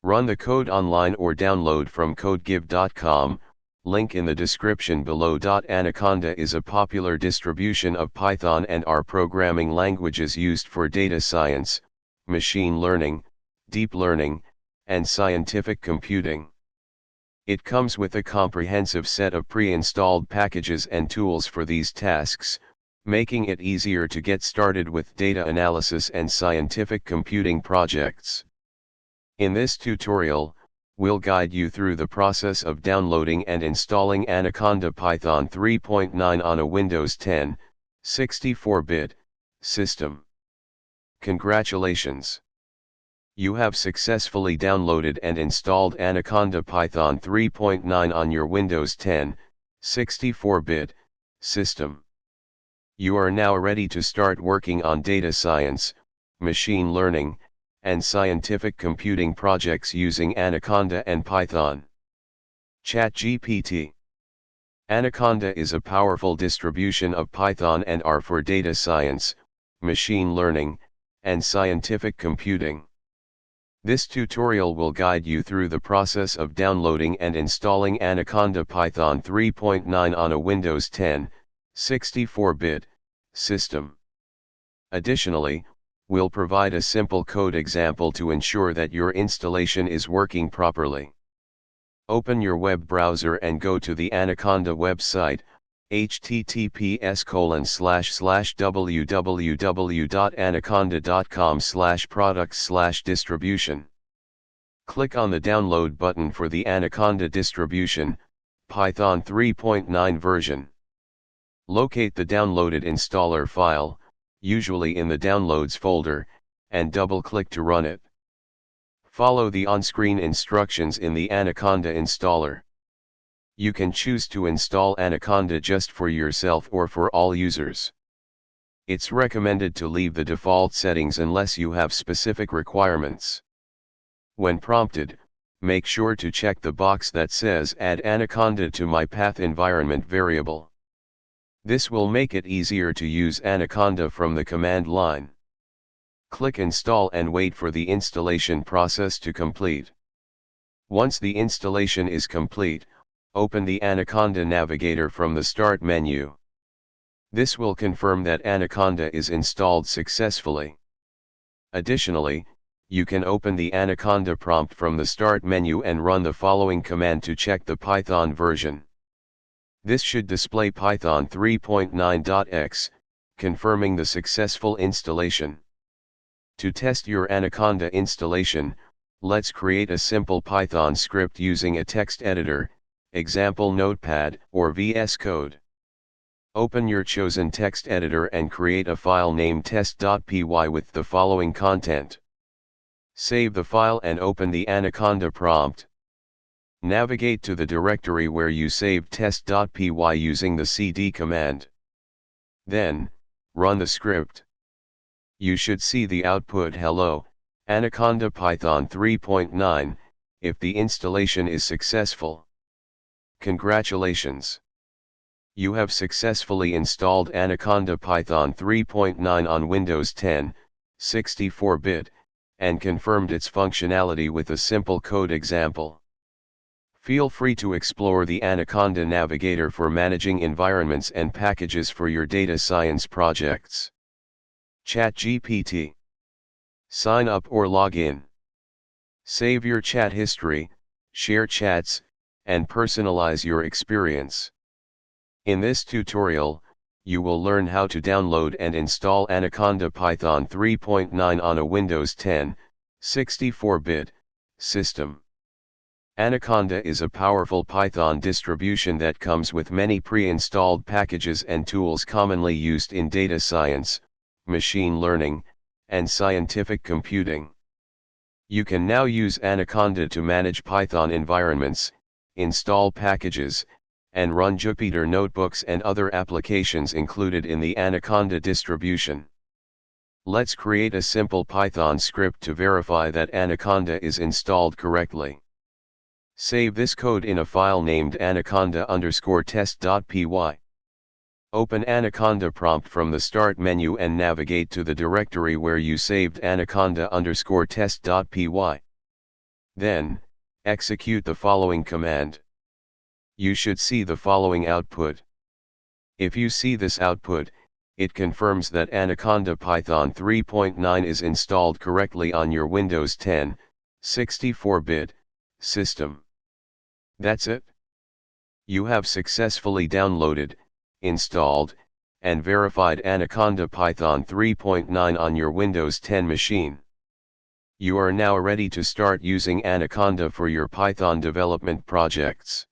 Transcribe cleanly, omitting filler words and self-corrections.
Run the code online or download from codegive.com, link in the description below. Anaconda is a popular distribution of Python and R programming languages used for data science, machine learning, deep learning, and scientific computing. It comes with a comprehensive set of pre-installed packages and tools for these tasks, making it easier to get started with data analysis and scientific computing projects. In this tutorial, we'll guide you through the process of downloading and installing Anaconda Python 3.9 on a Windows 10, 64-bit system. Congratulations! You have successfully downloaded and installed Anaconda Python 3.9 on your Windows 10, 64-bit system. You are now ready to start working on data science, machine learning, and scientific computing projects using Anaconda and Python. ChatGPT. Anaconda is a powerful distribution of Python and R for data science, machine learning, and scientific computing. This tutorial will guide you through the process of downloading and installing Anaconda Python 3.9 on a Windows 10, 64-bit system. Additionally, we'll provide a simple code example to ensure that your installation is working properly. Open your web browser and go to the Anaconda website, https://www.anaconda.com/products/distribution. Click on the download button for the Anaconda distribution, Python 3.9 version. Locate the downloaded installer file, usually in the Downloads folder, and double-click to run it. Follow the on-screen instructions in the Anaconda installer. You can choose to install Anaconda just for yourself or for all users. It's recommended to leave the default settings unless you have specific requirements. When prompted, make sure to check the box that says Add Anaconda to my path environment variable. This will make it easier to use Anaconda from the command line. Click Install and wait for the installation process to complete. Once the installation is complete, open the Anaconda Navigator from the Start menu. This will confirm that Anaconda is installed successfully. Additionally, you can open the Anaconda prompt from the Start menu and run the following command to check the Python version. This should display Python 3.9.x, confirming the successful installation. To test your Anaconda installation, let's create a simple Python script using a text editor, example Notepad or VS Code. Open your chosen text editor and create a file named test.py with the following content. Save the file and open the Anaconda prompt. Navigate to the directory where you saved test.py using the cd command. Then, run the script. You should see the output Hello, Anaconda Python 3.9, if the installation is successful. Congratulations! You have successfully installed Anaconda Python 3.9 on Windows 10, 64-bit, and confirmed its functionality with a simple code example. Feel free to explore the Anaconda Navigator for managing environments and packages for your data science projects. ChatGPT. Sign up or log in. Save your chat history, share chats, and personalize your experience. In this tutorial, you will learn how to download and install Anaconda Python 3.9 on a Windows 10, 64-bit system. Anaconda is a powerful Python distribution that comes with many pre-installed packages and tools commonly used in data science, machine learning, and scientific computing. You can now use Anaconda to manage Python environments, install packages, and run Jupyter notebooks and other applications included in the Anaconda distribution. Let's create a simple Python script to verify that Anaconda is installed correctly. Save this code in a file named anaconda_test.py. Open Anaconda prompt from the Start menu and navigate to the directory where you saved anaconda_test.py. Then, execute the following command. You should see the following output. If you see this output, it confirms that Anaconda Python 3.9 is installed correctly on your Windows 10, 64-bit, system. That's it. You have successfully downloaded, installed, and verified Anaconda Python 3.9 on your Windows 10 machine. You are now ready to start using Anaconda for your Python development projects.